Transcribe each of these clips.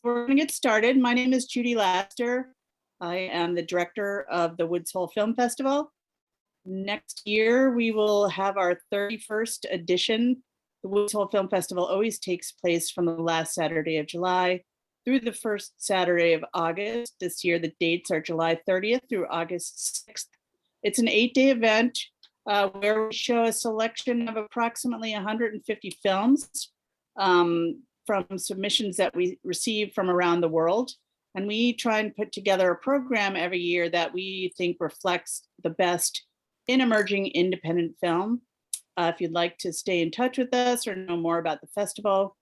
We're going to get started. My name is Judy Laster. I am the director of the Woods Hole Film Festival. Next year, we will have our 31st edition. The Woods Hole Film Festival always takes place from the last Saturday of July through the first Saturday of August. This year, the dates are July 30th through August 6th. It's an 8-day event where we show a selection of approximately 150 films from submissions that we receive from around the world. And we try and put together a program every year that we think reflects the best in emerging independent film. If you'd like to stay in touch with us or know more about the festival,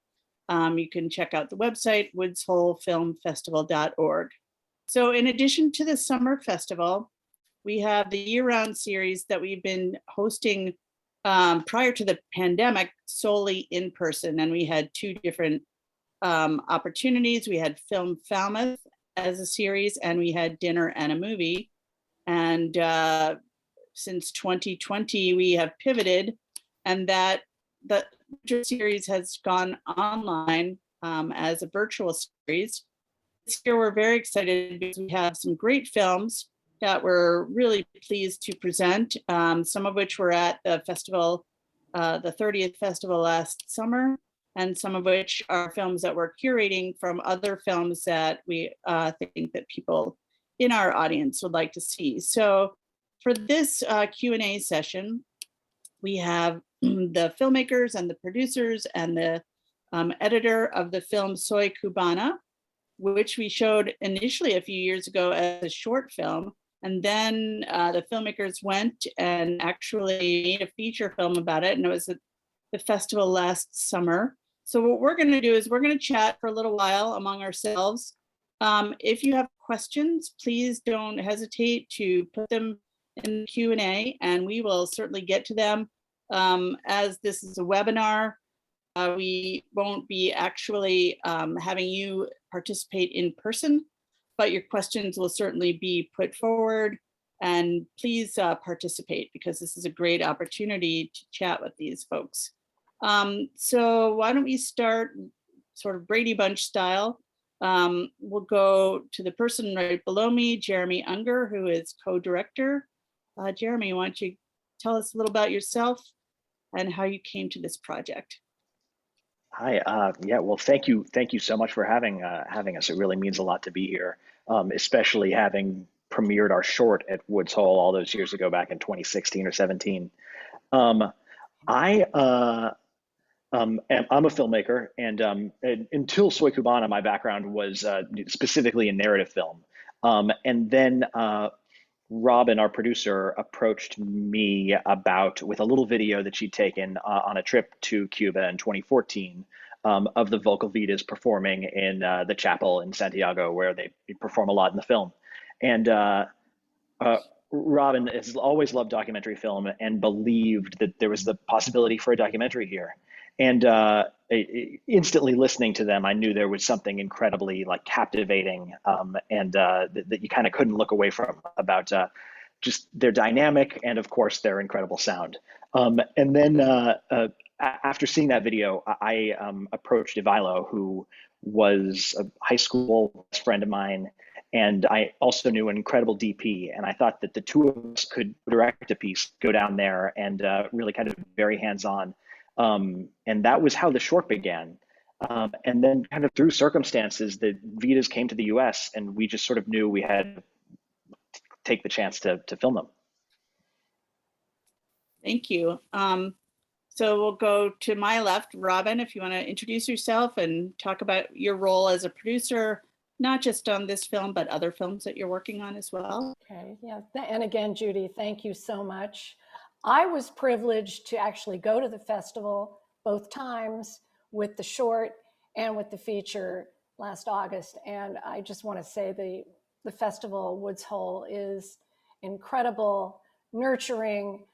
you can check out the website, woodsholefilmfestival.org. So in addition to the summer festival, we have the year-round series that we've been hosting prior to the pandemic solely in person. And we had two different opportunities. We had Film Falmouth as a series, and we had Dinner and a Movie. And since 2020, we have pivoted, and that the series has gone online as a virtual series. This year, we're very excited because we have some great films that we're really pleased to present, some of which were at the festival, the 30th festival last summer, and some of which are films that we're curating from other films that we think that people in our audience would like to see. So for this Q&A session, we have the filmmakers and the producers and the editor of the film Soy Cubana, which we showed initially a few years ago as a short film. And then the filmmakers went and actually made a feature film about it. And it was at the festival last summer. So what we're going to do is we're going to chat for a little while among ourselves. If you have questions, please don't hesitate to put them in the Q&A, and we will certainly get to them. As this is a webinar, we won't be actually having you participate in person, but your questions will certainly be put forward, and please participate because this is a great opportunity to chat with these folks. So why don't we start sort of Brady Bunch style. We'll go to the person right below me, Jeremy Unger, who is co-director. Jeremy, why don't you tell us a little about yourself and how you came to this project? Hi, yeah, well, thank you so much for having us. It really means a lot to be here, especially having premiered our short at Woods Hole all those years ago, back in 2016 or 17. I'm a filmmaker, and until Soy Cubana, my background was specifically in narrative film. And then Robin, our producer, approached me with a little video that she'd taken on a trip to Cuba in 2014 of the Vocal Vitas performing in the chapel in Santiago, where they perform a lot in the film. And Robin has always loved documentary film and believed that there was the possibility for a documentary here. And instantly listening to them, I knew there was something incredibly captivating and that you kind of couldn't look away from about just their dynamic and, of course, their incredible sound. And then after seeing that video, I approached Ivilo, who was a high school friend of mine, and I also knew an incredible DP. And I thought that the two of us could direct a piece, go down there, and really kind of very hands-on. And that was how the short began. And then kind of through circumstances, the Vitas came to the US, and we just sort of knew we had to take the chance to film them. Thank you. So we'll go to my left. Robin, if you want to introduce yourself and talk about your role as a producer, not just on this film, but other films that you're working on as well. Okay, yeah. And again, Judy, thank you so much. I was privileged to actually go to the festival both times with the short and with the feature last August. And I just want to say the festival Woods Hole is incredible, nurturing.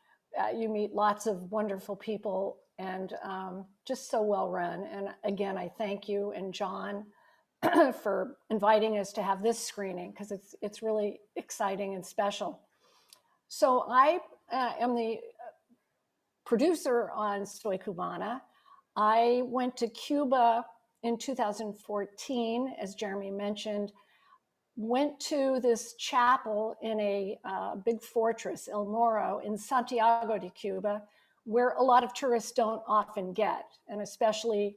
You meet lots of wonderful people and just so well run. And again, I thank you and John for inviting us to have this screening because it's really exciting and special. So I am the producer on Soy Cubana. I went to Cuba in 2014, as Jeremy mentioned, went to this chapel in a big fortress, El Morro, in Santiago de Cuba, where a lot of tourists don't often get, and especially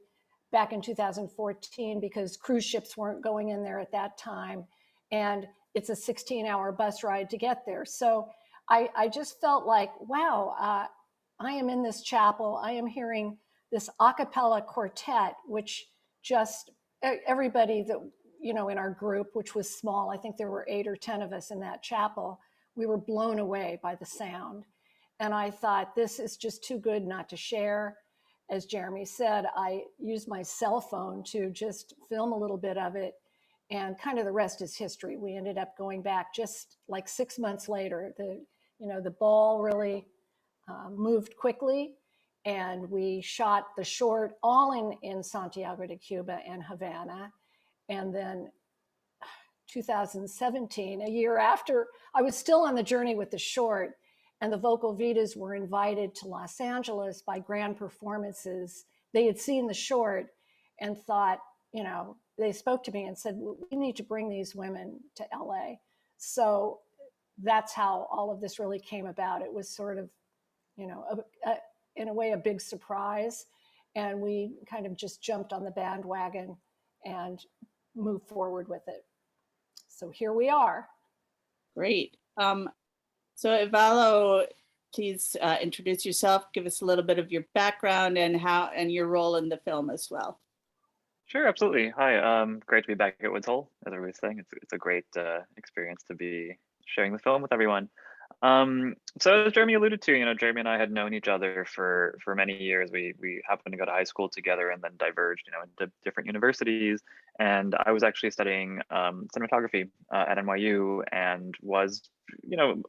back in 2014, because cruise ships weren't going in there at that time, and it's a 16-hour bus ride to get there. So I just felt like, wow, I am in this chapel, I am hearing this a cappella quartet, which just everybody that, you know, in our group, which was small, I think there were 8 or 10 of us in that chapel, we were blown away by the sound. And I thought, this is just too good not to share. As Jeremy said, I used my cell phone to just film a little bit of it, and kind of the rest is history. We ended up going back just like 6 months later. The ball really moved quickly, and we shot the short all in Santiago de Cuba and Havana. And then 2017, a year after, I was still on the journey with the short, and the Vocal Vitas were invited to Los Angeles by Grand Performances. They had seen the short and thought, you know, they spoke to me and said, we need to bring these women to LA. So that's how all of this really came about. It was sort of, you know, in a way, a big surprise. And we kind of just jumped on the bandwagon and moved forward with it. So here we are. Great. So Ivalo, please introduce yourself, give us a little bit of your background and your role in the film as well. Sure, absolutely. Hi, great to be back at Woods Hole, as everybody's saying. It's a great experience to be sharing the film with everyone. So as Jeremy alluded to, you know, Jeremy and I had known each other for many years. We happened to go to high school together and then diverged, you know, into different universities. And I was actually studying cinematography at NYU, and was, you know,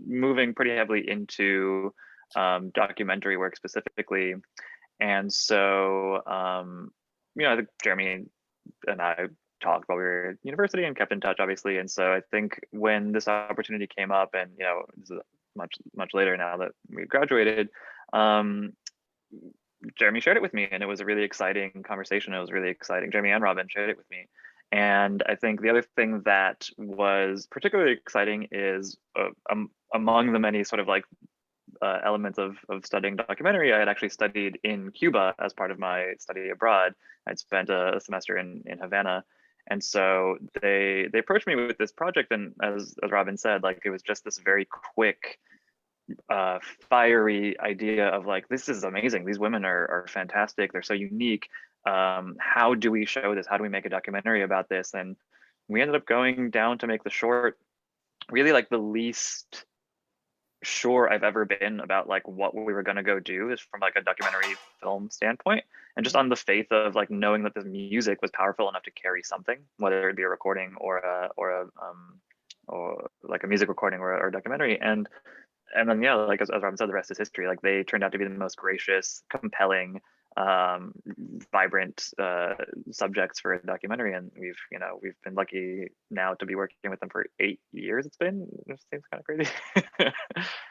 moving pretty heavily into documentary work specifically. And so, you know, I think Jeremy and I talked while we were at university and kept in touch, obviously. And so I think when this opportunity came up, and, you know, this is much later now that we've graduated, Jeremy shared it with me, and it was a really exciting conversation. It was really exciting. Jeremy and Robin shared it with me. And I think the other thing that was particularly exciting is among the many sort of like elements of studying documentary, I had actually studied in Cuba as part of my study abroad. I'd spent a semester in Havana. And so they approached me with this project, and as Robin said, like, it was just this very quick, fiery idea of like, this is amazing. These women are fantastic. They're so unique. How do we show this? How do we make a documentary about this? And we ended up going down to make the short, really like the least sure I've ever been about like what we were going to go do, is from like a documentary film standpoint, and just on the faith of like knowing that this music was powerful enough to carry something, whether it be a recording or like a music recording or a documentary. And then, yeah, like as Robin said, the rest is history. Like, they turned out to be the most gracious, compelling, vibrant subjects for a documentary, and we've been lucky now to be working with them for 8 years. It seems kind of crazy.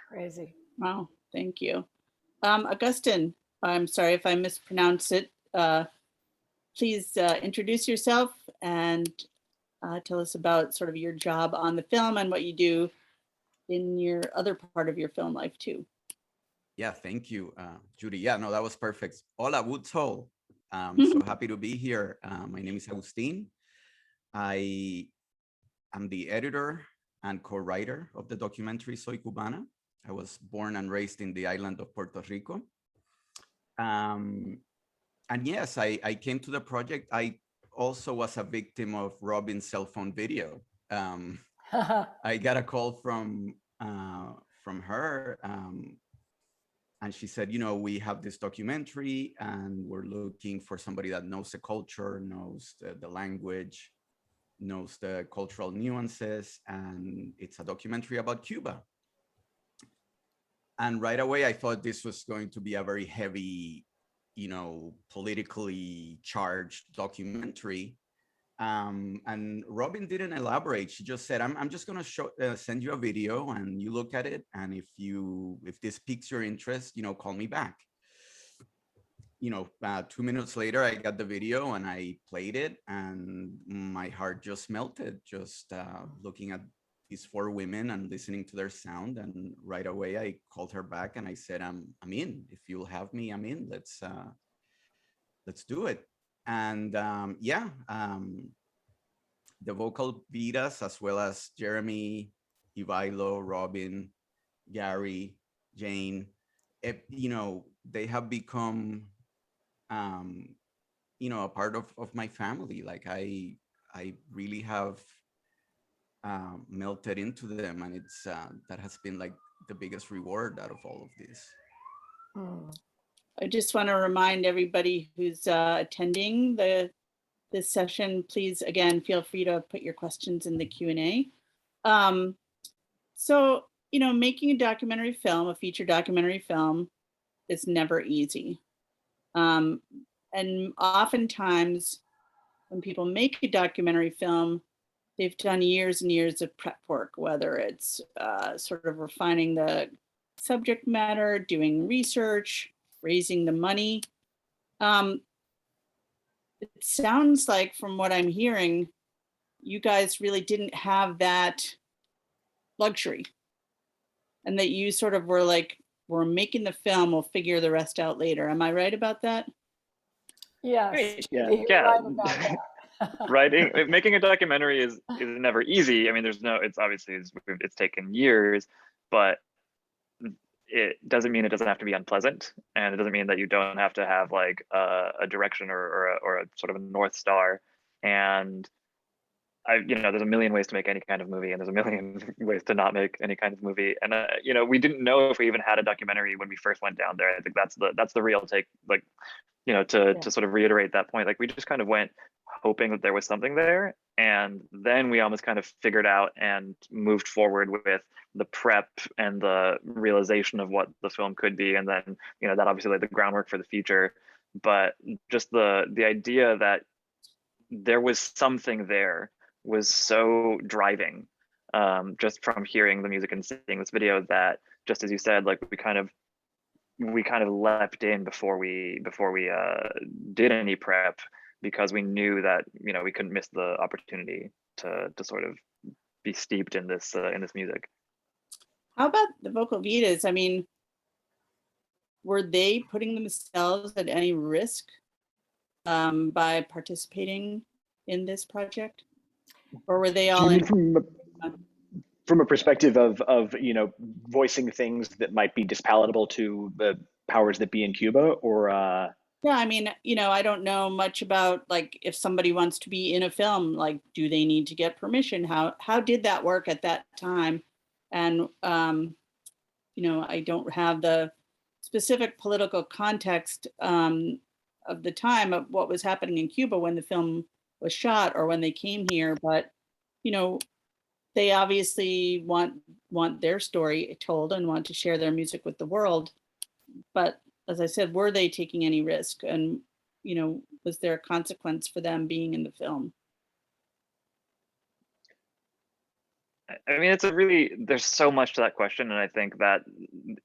Crazy. Wow, thank you. Augustine, I'm sorry if I mispronounce it. Please introduce yourself and tell us about sort of your job on the film and what you do in your other part of your film life too. Yeah, thank you, Judy. Yeah, no, that was perfect. Hola, Woods Hole. So happy to be here. My name is Agustin. I am the editor and co-writer of the documentary Soy Cubana. I was born and raised in the island of Puerto Rico. And yes, I came to the project. I also was a victim of Robin's cell phone video. I got a call from her, and she said, you know, we have this documentary and we're looking for somebody that knows the culture, knows the language, knows the cultural nuances, and it's a documentary about Cuba. And right away, I thought this was going to be a very heavy, you know, politically charged documentary. And Robin didn't elaborate. She just said, I'm just going to send you a video and you look at it. And if this piques your interest, you know, call me back. 2 minutes later, I got the video and I played it, and my heart just melted, just looking at these 4 women and listening to their sound. And right away, I called her back and I said, I'm in. If you'll have me, I'm in. Let's do it. And the vocal beat-us, as well as Jeremy, Ivailo, Robin, Gary, Jane, they have become, a part of my family. Like I really have melted into them, and it's that has been like the biggest reward out of all of this. I just want to remind everybody who's attending this session, please, again, feel free to put your questions in the Q&A. So, making a documentary film, a feature documentary film, is never easy. And oftentimes when people make a documentary film, they've done years and years of prep work, whether it's sort of refining the subject matter, doing research, raising the money. It sounds like, from what I'm hearing, you guys really didn't have that luxury, and that you sort of were like, we're making the film, we'll figure the rest out later. Am I right about that? Yes. Yeah. You're right about that. Writing, making a documentary is never easy. I mean, it's obviously it's taken years, but it doesn't mean it doesn't have to be unpleasant, and it doesn't mean that you don't have to have like a direction or a sort of a North Star. And there's a million ways to make any kind of movie, and there's a million ways to not make any kind of movie. And we didn't know if we even had a documentary when we first went down there. I think that's the real take. Like, to sort of reiterate that point, like we just kind of went hoping that there was something there, and then we almost kind of figured out and moved forward with the prep and the realization of what the film could be. And then that obviously laid the groundwork for the feature. But just the idea that there was something there was so driving, just from hearing the music and seeing this video, that, just as you said, like we kind of leapt in before we did any prep, because we knew that we couldn't miss the opportunity to sort of be steeped in this music. How about the vocal Vitas? I mean, were they putting themselves at any risk by participating in this project, or were they all in? From a perspective of voicing things that might be dispalatable to the powers that be in Cuba, or Yeah, I mean, I don't know much about, like, if somebody wants to be in a film, like, do they need to get permission? How did that work at that time? And I don't have the specific political context of the time of what was happening in Cuba when the film was shot or when they came here, but they obviously want their story told and want to share their music with the world. But as I said, were they taking any risk? And, was there a consequence for them being in the film? I mean, there's so much to that question. And I think that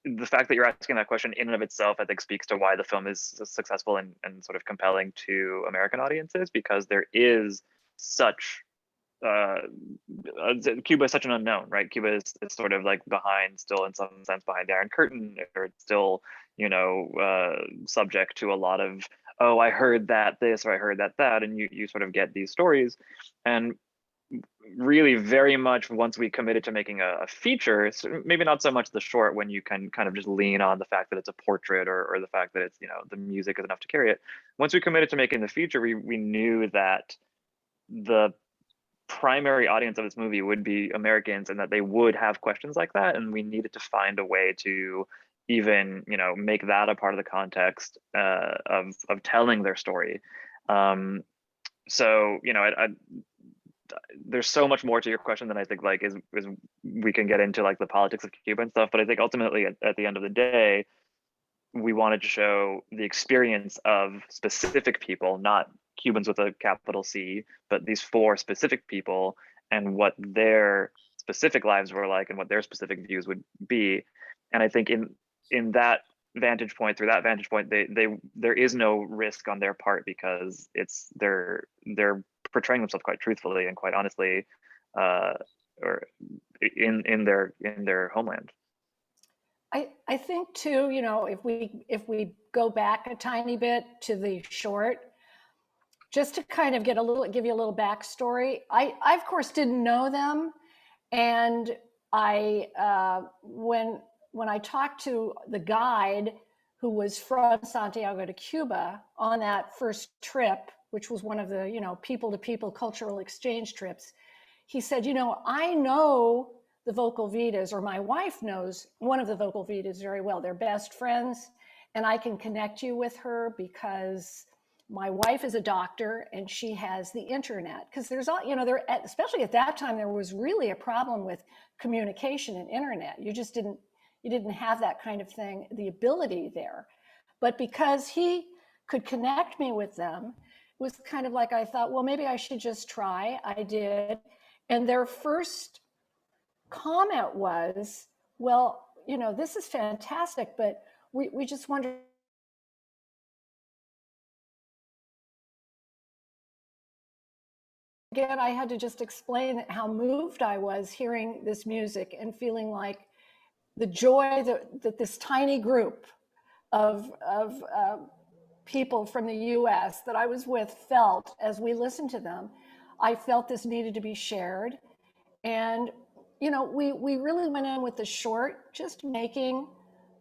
the fact that you're asking that question in and of itself, I think, speaks to why the film is successful and sort of compelling to American audiences, because there is such, Cuba is such an unknown, right? Cuba is sort of like still in some sense behind the Iron Curtain, or it's still, subject to a lot of, oh, I heard that this, or I heard that, and you sort of get these stories. And really, very much once we committed to making a feature, so maybe not so much the short, when you can kind of just lean on the fact that it's a portrait, or the fact that it's, the music is enough to carry it. Once we committed to making the feature, we knew that the primary audience of this movie would be Americans, and that they would have questions like that, and we needed to find a way to even make that a part of the context of telling their story. So there's so much more to your question than I think like is we can get into like the politics of Cuba and stuff, but I think ultimately at the end of the day, we wanted to show the experience of specific people, not Cubans with a capital C, but these 4 specific people, and what their specific lives were like and what their specific views would be. And I think in that vantage point, through that vantage point, there is no risk on their part, because they're portraying themselves quite truthfully and quite honestly, or in their homeland. I think too, you know, if we go back a tiny bit to the short, just to kind of give you a little backstory. I of course didn't know them, and when I talked to the guide who was from Santiago de Cuba on that first trip, which was one of the, you know, people-to-people cultural exchange trips, he said, you know, I know the Vocal Vitas, or my wife knows one of the Vocal Vitas very well. They're best friends, and I can connect you with her because my wife is a doctor and she has the internet. Because there's all, you know, there, especially at that time, there was really a problem with communication and internet. You didn't have that kind of thing, the ability there. But because he could connect me with them, it was kind of like, I thought, well, maybe I should just try. I did. And their first comment was, well, you know, this is fantastic, but we just wonder. Again, I had to just explain how moved I was hearing this music and feeling like the joy that this tiny group of people from the US that I was with felt as we listened to them. I felt this needed to be shared. And, you know, we really went in with the short, just making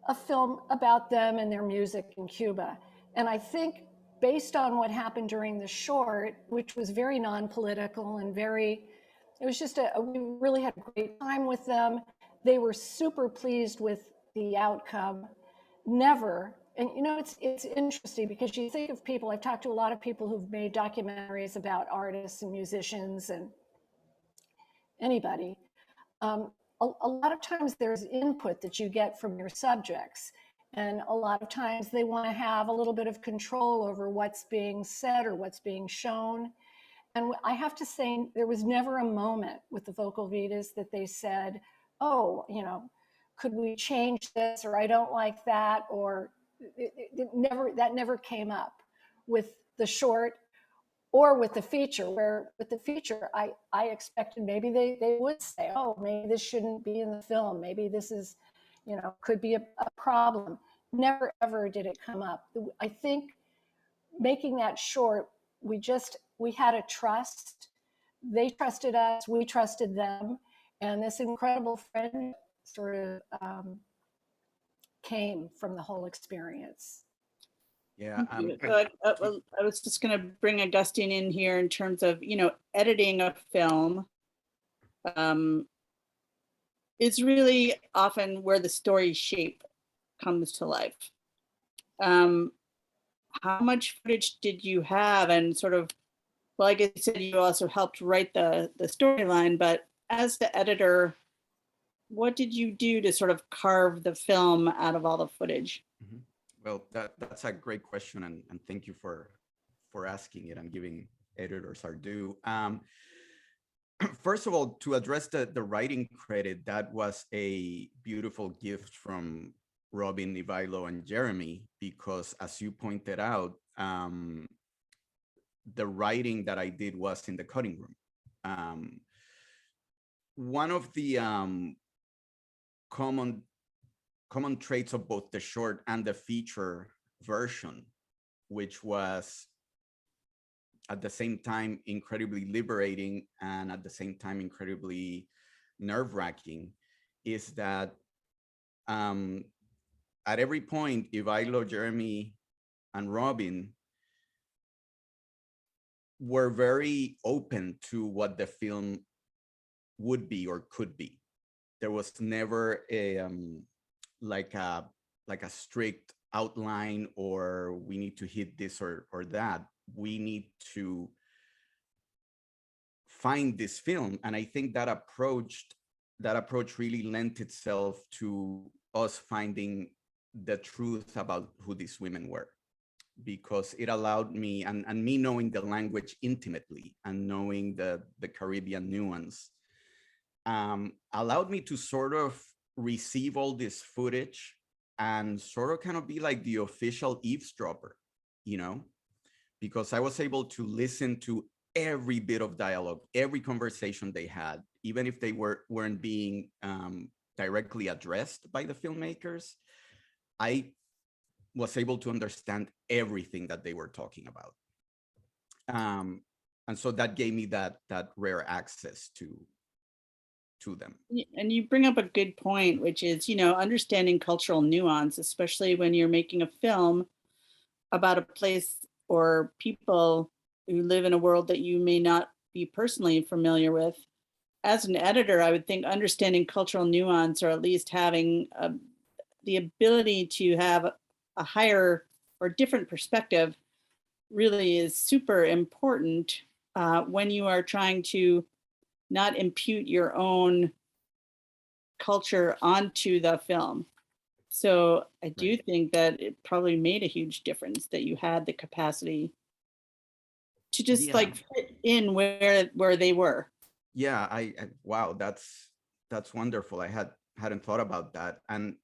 a film about them and their music in Cuba. And I think based on what happened during the short, which was very non-political and it was just we really had a great time with them. They were super pleased with the outcome. Never, and you know, it's interesting because you think of people, I've talked to a lot of people who've made documentaries about artists and musicians and anybody. A lot of times there's input that you get from your subjects. And a lot of times they want to have a little bit of control over what's being said or what's being shown. And I have to say, there was never a moment with the Vocal Vitas that they said, oh, you know, could we change this, or I don't like that, or that never came up with the short or with the feature, where with the feature, I expected maybe they would say, oh, maybe this shouldn't be in the film. Maybe this is, you know, could be a problem. Never, ever did it come up. I think making that short, we had a trust. They trusted us, we trusted them. And this incredible friend sort of came from the whole experience. Yeah. So I was just going to bring Augustine in here in terms of, you know, editing a film is really often where the story shape comes to life. How much footage did you have, and sort of, well, like I said, you also helped write the storyline, but as the editor, what did you do to sort of carve the film out of all the footage? Mm-hmm. Well, that's a great question, and thank you for asking it and giving editors our due. First of all, to address the writing credit, that was a beautiful gift from Robin, Ivailo, and Jeremy, because as you pointed out, the writing that I did was in the cutting room. One of the common traits of both the short and the feature version, which was at the same time incredibly liberating and at the same time incredibly nerve-wracking, is that at every point, Ivailo, Jeremy, and Robin were very open to what the film would be or could be. There was never a like a strict outline, or we need to hit this or that. We need to find this film. And I think that approach really lent itself to us finding the truth about who these women were, because it allowed me, and me knowing the language intimately and knowing the Caribbean nuance, allowed me to sort of receive all this footage and sort of kind of be like the official eavesdropper, you know, because I was able to listen to every bit of dialogue, every conversation they had, even if they weren't being directly addressed by the filmmakers. I was able to understand everything that they were talking about. And so that gave me that rare access to them. And you bring up a good point, which is, you know, understanding cultural nuance, especially when you're making a film about a place or people who live in a world that you may not be personally familiar with. As an editor, I would think understanding cultural nuance, or at least having the ability to have a higher or different perspective, really is super important when you are trying to not impute your own culture onto the film. So I do think that it probably made a huge difference that you had the capacity to just like fit in where they were. Yeah, I wow, that's wonderful. I hadn't thought about that. And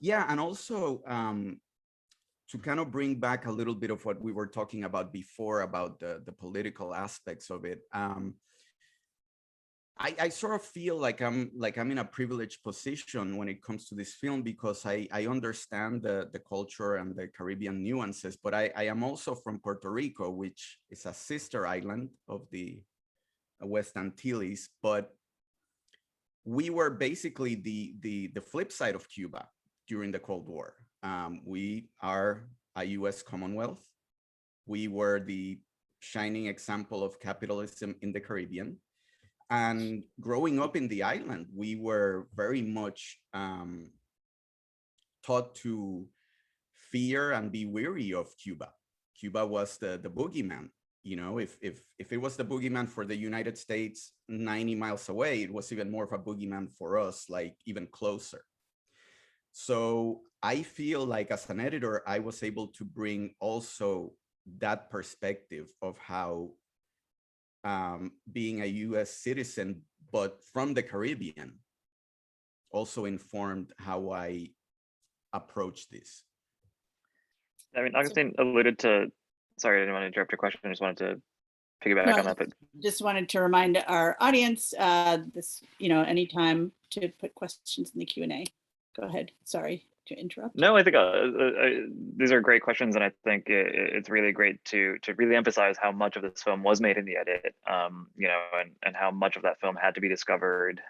yeah, and also to kind of bring back a little bit of what we were talking about before about the political aspects of it. I sort of feel like I'm in a privileged position when it comes to this film, because I understand the culture and the Caribbean nuances, but I am also from Puerto Rico, which is a sister island of the West Antilles, but we were basically the flip side of Cuba during the Cold War. We are a US Commonwealth. We were the shining example of capitalism in the Caribbean. And growing up in the island, we were very much taught to fear and be weary of Cuba. Cuba was the boogeyman. You know, if it was the boogeyman for the United States 90 miles away, it was even more of a boogeyman for us, like even closer. So I feel like as an editor, I was able to bring also that perspective of how being a US citizen, but from the Caribbean, also informed how I approach this. I mean, Augustine alluded to, sorry, I didn't want to interrupt your question. I just wanted to piggyback on that. But just wanted to remind our audience this, you know, anytime to put questions in the Q&A. Go ahead. Sorry to interrupt. No, I think these are great questions, and I think it's really great to really emphasize how much of this film was made in the edit, you know, and how much of that film had to be discovered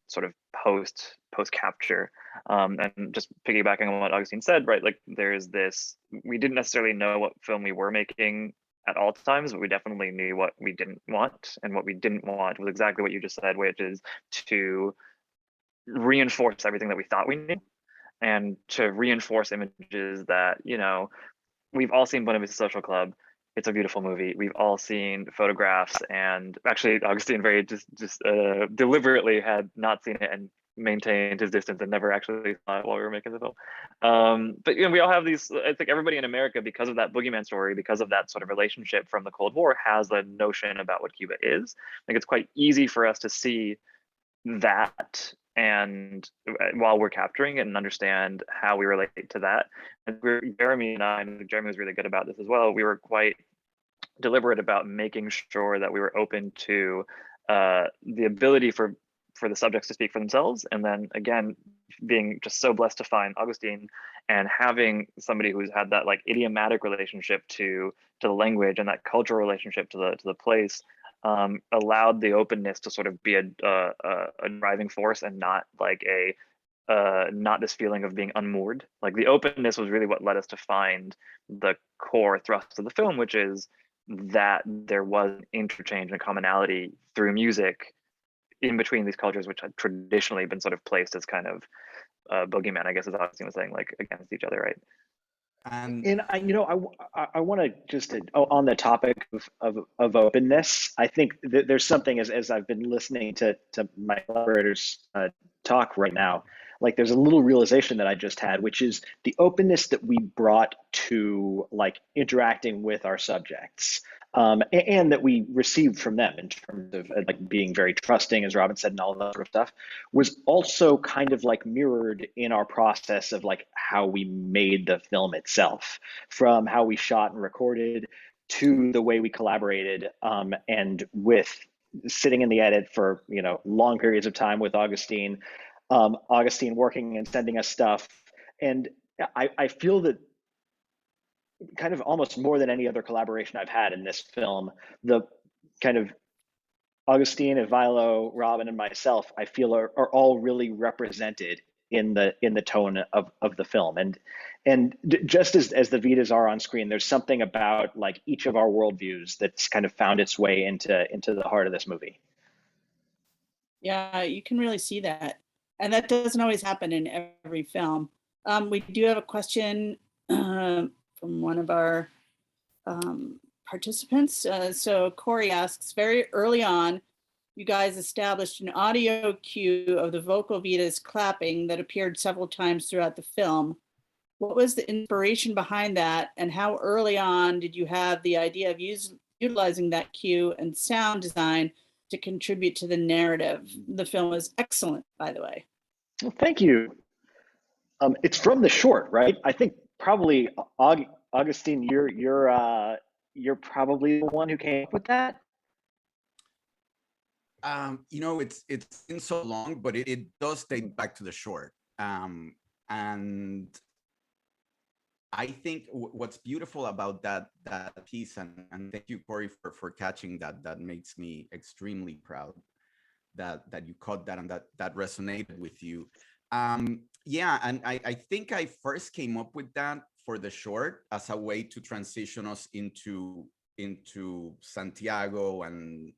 sort of post capture. And just piggybacking on what Augustine said, right? Like there's this, we didn't necessarily know what film we were making at all times, but we definitely knew what we didn't want, and what we didn't want was exactly what you just said, which is to reinforce everything that we thought we knew, and to reinforce images that, you know, we've all seen Buena Vista Social Club. It's a beautiful movie. We've all seen photographs, and actually Augustine very just deliberately had not seen it and maintained his distance and never actually saw it while we were making the film. But you know, we all have these, I think everybody in America, because of that boogeyman story, because of that sort of relationship from the Cold War, has a notion about what Cuba is. I think it's quite easy for us to see that, and while we're capturing it, and understand how we relate to that. And Jeremy and I, and Jeremy was really good about this as well, we were quite deliberate about making sure that we were open to the ability for the subjects to speak for themselves. And then again, being just so blessed to find Augustine and having somebody who's had that like idiomatic relationship to the language and that cultural relationship to the place, allowed the openness to sort of be a driving force, and not like not this feeling of being unmoored. Like the openness was really what led us to find the core thrust of the film, which is that there was interchange and commonality through music in between these cultures, which had traditionally been sort of placed as kind of boogeyman, I guess, as Augustine was saying, like against each other, right? And I, you know, I want to just on the topic of openness. I think that there's something as I've been listening to my collaborators talk right now. Like there's a little realization that I just had, which is the openness that we brought to like interacting with our subjects. and that we received from them in terms of like being very trusting, as Robin said, and all of that sort of stuff, was also kind of like mirrored in our process of like how we made the film itself, from how we shot and recorded to the way we collaborated, and with sitting in the edit for long periods of time with Augustine, Augustine working and sending us stuff, and I feel that kind of almost more than any other collaboration I've had in this film, the kind of Augustine, Evilo, Robin, and myself, I feel are all really represented in the tone of the film. And just as the Vitas are on screen, there's something about like each of our worldviews that's kind of found its way into the heart of this movie. Yeah, you can really see that. And that doesn't always happen in every film. We do have a question from one of our participants. So Corey asks, very early on, you guys established an audio cue of the vocal Vitas clapping that appeared several times throughout the film. What was the inspiration behind that? And how early on did you have the idea of utilizing that cue and sound design to contribute to the narrative? The film was excellent, by the way. Well, thank you. It's from the short, right? I think probably Augustine, you're probably the one who came up with that. It's been so long, but it does date back to the short. And I think what's beautiful about that piece, and thank you, Corey, for catching that makes me extremely proud that you caught that and that resonated with you. Yeah, and I think I first came up with that for the short as a way to transition us into Santiago and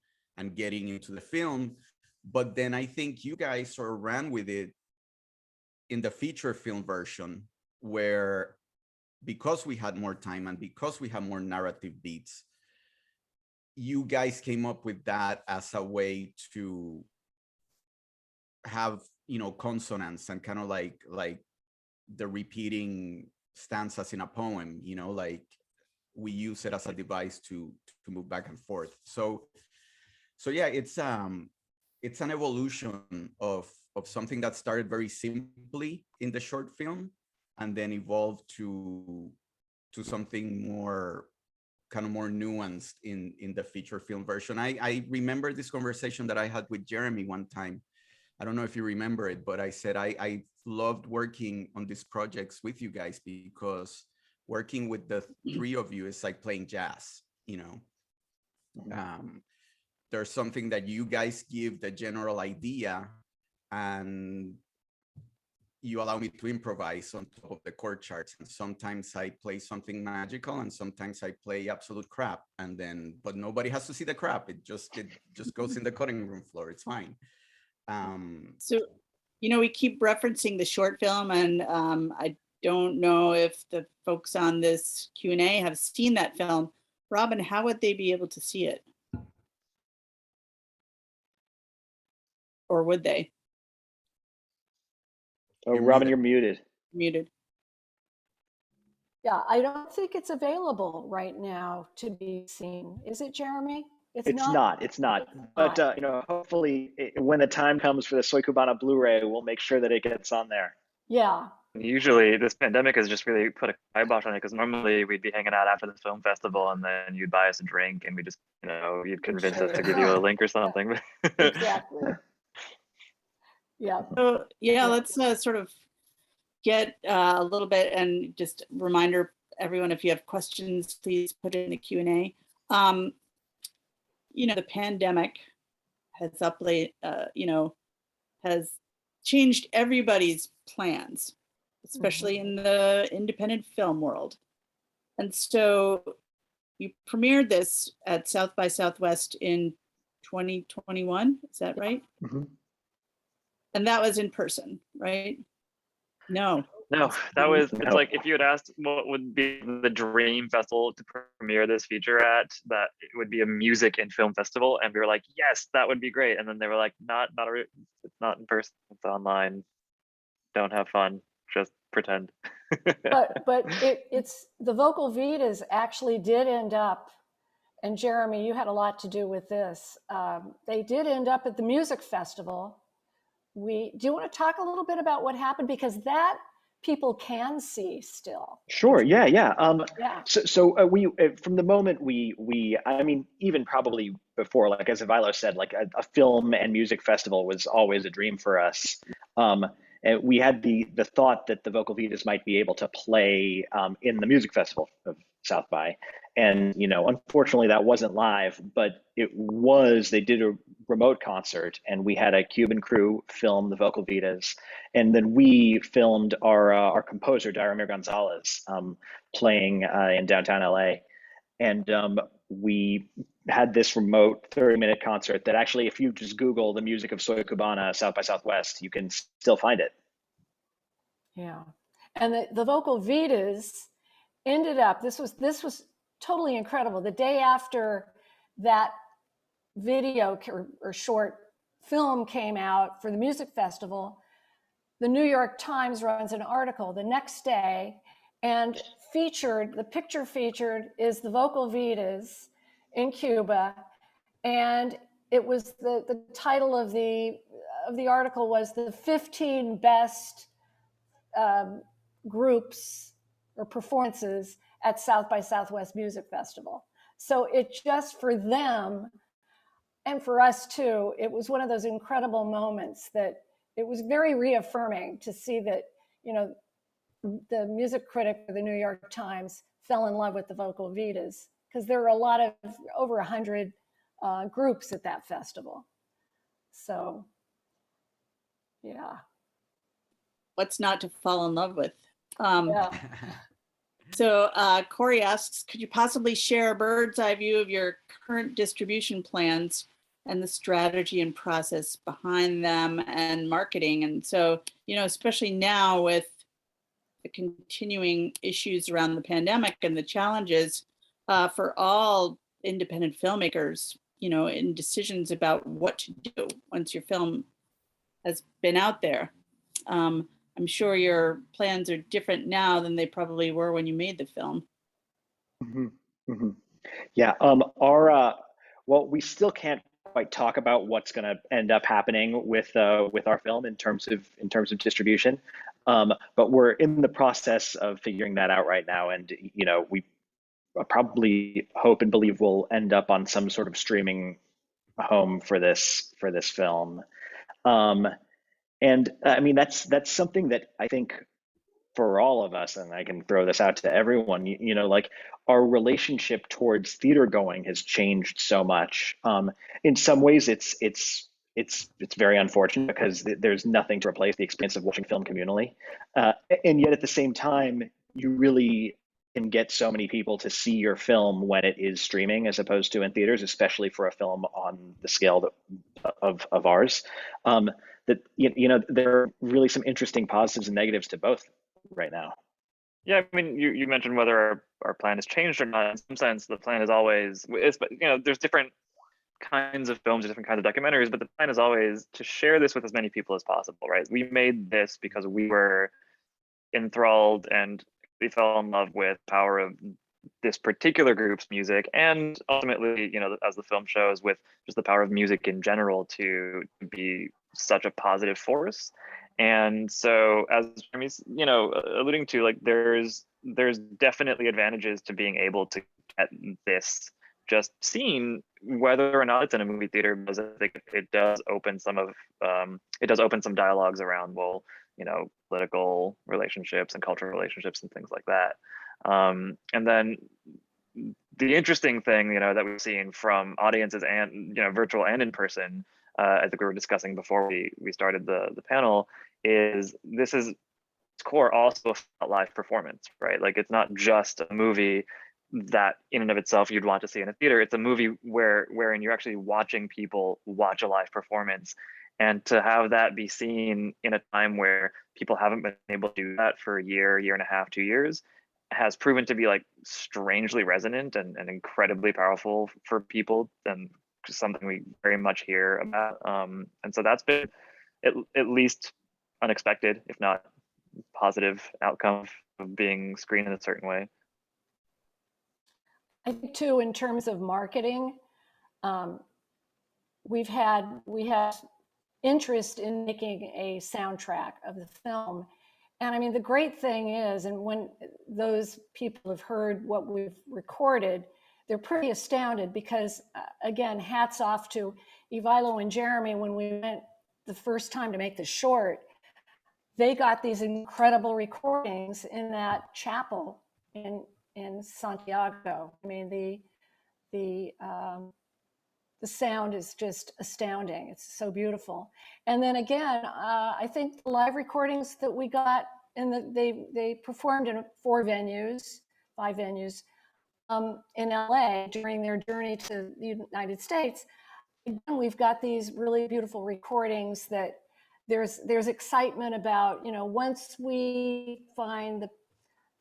getting into the film. But then I think you guys sort of ran with it in the feature film version, where because we had more time and because we have more narrative beats, you guys came up with that as a way to have consonants and kind of like the repeating stanzas in a poem, like we use it as a device to move back and forth. So yeah, it's an evolution of something that started very simply in the short film and then evolved to something more kind of more nuanced in the feature film version. I remember this conversation that I had with Jeremy one time. I don't know if you remember it, but I said I loved working on these projects with you guys because working with the three of you is like playing jazz, There's something that you guys give the general idea and you allow me to improvise on top of the chord charts. And sometimes I play something magical and sometimes I play absolute crap. But nobody has to see the crap. It just goes in the cutting room floor. It's fine. So, we keep referencing the short film, and I don't know if the folks on this Q&A have seen that film. Robin, how would they be able to see it? Or would they? Oh, Robin, you're muted. Muted. Yeah, I don't think it's available right now to be seen. Is it, Jeremy? It's not. But hopefully, when the time comes for the Soy Cubana Blu-ray, we'll make sure that it gets on there. Yeah. Usually, this pandemic has just really put a kibosh on it because normally we'd be hanging out after the film festival and then you'd buy us a drink and we just, you'd convince us to give you a link or something. Exactly. Yeah. So yeah, let's sort of get a little bit, and just reminder everyone, if you have questions, please put it in the Q&A. The pandemic has has changed everybody's plans, especially in the independent film world. And so you premiered this at South by Southwest in 2021, is that right? Mm-hmm. And that was in person, right? No, that was, it's like if you had asked what would be the dream festival to premiere this feature at, that it would be a music and film festival. And we were like, yes, that would be great. And then they were like, it's not in person, it's online. Don't have fun, just pretend. but it's the vocal Vitas actually did end up and Jeremy, you had a lot to do with this. They did end up at the music festival. Do you want to talk a little bit about what happened? Because that people can see still. Sure. Yeah. Yeah. Yeah. So we from the moment I mean, even probably before, like as Ivilo said, like a film and music festival was always a dream for us. And we had the thought that the Vocal Vitas might be able to play in the music festival of South by, and unfortunately that wasn't live, but they did a remote concert, and we had a Cuban crew film the Vocal Vitas, and then we filmed our composer Daramir Gonzalez playing in downtown LA, and we had this remote 30-minute concert that actually, if you just Google the music of Soy Cubana South by Southwest, you can still find it. Yeah, and the Vocal Vitas ended up. This was totally incredible. The day after that video or short film came out for the music festival, the New York Times runs an article the next day, and the picture featured is the Vocal Vitas in Cuba, and it was the title of the article was the 15 best groups or performances at South by Southwest Music Festival. So it just, for them and for us too, it was one of those incredible moments that it was very reaffirming to see that, the music critic of the New York Times fell in love with the Vocal Vitas, because there were over 100 groups at that festival. So, yeah. What's not to fall in love with? Yeah. So Corey asks, could you possibly share a bird's eye view of your current distribution plans and the strategy and process behind them and marketing? And so, especially now with the continuing issues around the pandemic and the challenges for all independent filmmakers, in decisions about what to do once your film has been out there. I'm sure your plans are different now than they probably were when you made the film. Mm-hmm. Mm-hmm. Yeah. Well, we still can't quite talk about what's going to end up happening with our film in terms of distribution, but we're in the process of figuring that out right now, and we probably hope and believe we'll end up on some sort of streaming home for this film. And I mean, that's something that I think for all of us, and I can throw this out to everyone, like our relationship towards theater going has changed so much. In some ways, it's very unfortunate because there's nothing to replace the experience of watching film communally, and yet at the same time, you really can get so many people to see your film when it is streaming as opposed to in theaters, especially for a film on the scale of ours. That there are really some interesting positives and negatives to both right now. Yeah, I mean, you mentioned whether our plan has changed or not. In some sense, the plan is always, but there's different kinds of films, different kinds of documentaries, but the plan is always to share this with as many people as possible, right? We made this because we were enthralled and we fell in love with the power of this particular group's music, and ultimately, as the film shows, with just the power of music in general to be such a positive force. And so, as Jeremy's, alluding to, like there's definitely advantages to being able to get this just seen, whether or not it's in a movie theater, because I think it does open some dialogues around, well, political relationships and cultural relationships and things like that. And then the interesting thing, that we've seen from audiences and, virtual and in person, I think we were discussing before we started the panel, is this is its core also a live performance, right? Like it's not just a movie that in and of itself you'd want to see in a theater. It's a movie wherein you're actually watching people watch a live performance. And to have that be seen in a time where people haven't been able to do that for a year and a half, 2 years, has proven to be like strangely resonant and incredibly powerful for people, and something we very much hear about. And so that's been at least unexpected, if not positive outcome of being screened in a certain way. I think too, in terms of marketing, we have interest in making a soundtrack of the film. And I mean, the great thing is, and when those people have heard what we've recorded, they're pretty astounded because, again, hats off to Ivilo and Jeremy. When we went the first time to make the short, they got these incredible recordings in that chapel in Santiago. I mean, the sound is just astounding. It's so beautiful. And then again, I think the live recordings that we got they performed in 5 venues in LA during their journey to the United States. Again, we've got these really beautiful recordings that there's excitement about, once we find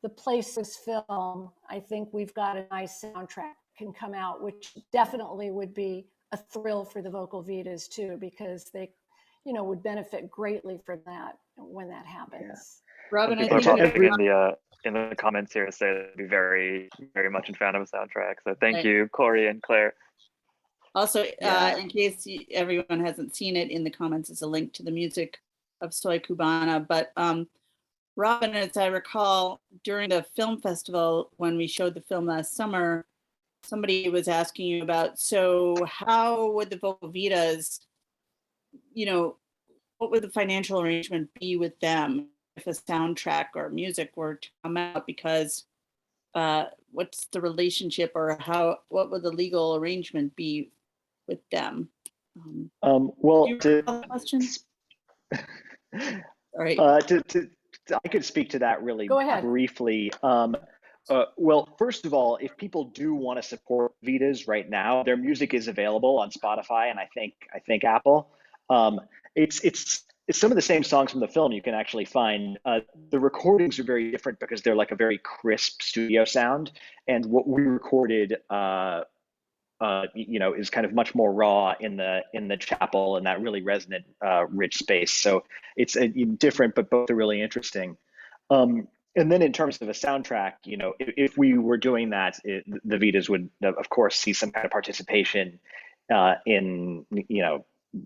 the place this film, I think we've got a nice soundtrack can come out, which definitely would be a thrill for the Vocal Vitas too, because they, would benefit greatly from that when that happens. Yeah. Robin, I People are think popping in the comments here to say they'd be very, very much in fan of a soundtrack. So thank you, Corey and Claire. also, in case everyone hasn't seen it, in the comments is a link to the music of Soy Cubana. But Robin, as I recall, during the film festival, when we showed the film last summer, somebody was asking you about, so how would the Vocal Vitas, what would the financial arrangement be with them if a soundtrack or music were to come out? Because what's the relationship, or what would the legal arrangement be with them? Well, do you recall the question? All right. I could speak to that really Go ahead. briefly. Well, first of all, if people do want to support Vitas right now, their music is available on Spotify and I think Apple. It's some of the same songs from the film you can actually find. The recordings are very different because they're like a very crisp studio sound, and what we recorded, is kind of much more raw in the chapel and that really resonant, rich space. So it's different, but both are really interesting. And then in terms of a soundtrack, if we were doing that, the Vitas would, of course, see some kind of participation in,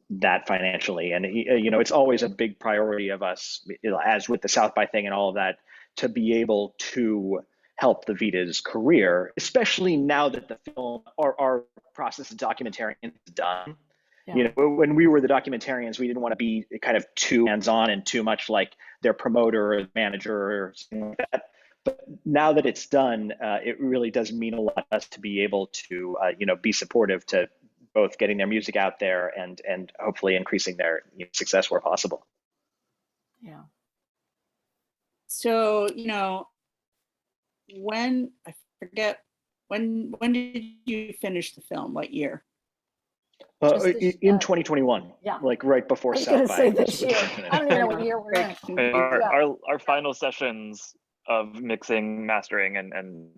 that financially. And, it's always a big priority of us, as with the South by thing and all of that, to be able to help the Vita's career, especially now that the film, our process of documentarian is done. Yeah. When we were the documentarians, we didn't want to be kind of too hands-on and too much like their promoter or manager or something like that. But now that it's done, it really does mean a lot to us to be able to, be supportive to both getting their music out there and hopefully increasing their success where possible. Yeah. So, when did you finish the film? What year? In 2021, yeah, like right before South by. I was going to say this year. I don't even know what year we're in. Our final sessions of mixing, mastering, and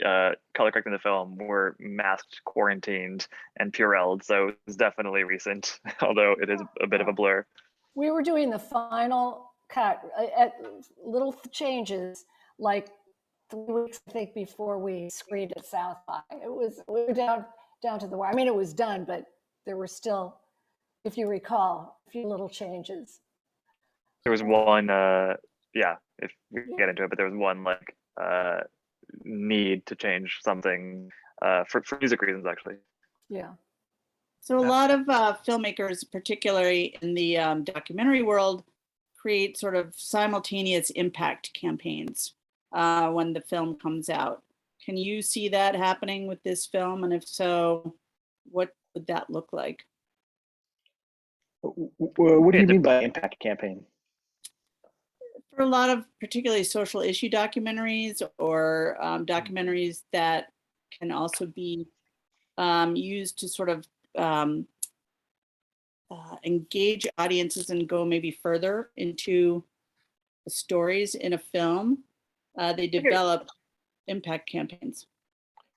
color correcting the film were masked, quarantined, and Purelled. So it's definitely recent, although it is a bit of a blur. We were doing the final cut at little changes, like 3 weeks, I think, before we screened at South by. We were down to the wire. I mean, it was done, but there were still, if you recall, a few little changes. There was one, if we get into it, but there was one need to change something for music reasons, actually. Yeah. So a lot of filmmakers, particularly in the documentary world, create sort of simultaneous impact campaigns when the film comes out. Can you see that happening with this film? And if so, what would that look like? What do you mean by impact campaign? For a lot of particularly social issue documentaries or documentaries that can also be used to sort of engage audiences and go maybe further into the stories in a film, they develop impact campaigns.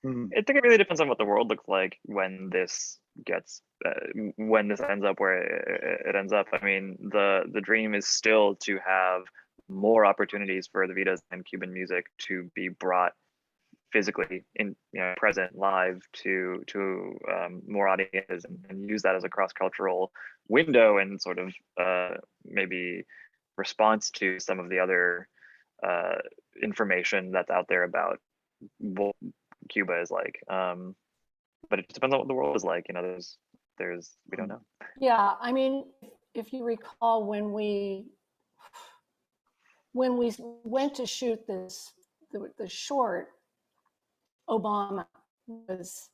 I think it really depends on what the world looks like when this gets when this ends up where it ends up. I mean, the dream is still to have more opportunities for the Vitas and Cuban music to be brought physically present live to more audiences, and use that as a cross-cultural window and sort of maybe response to some of the other information that's out there about what Cuba is like. But it just depends on what the world is like. There's we don't know. Yeah, I mean, if you recall, when we went to shoot the short, Obama was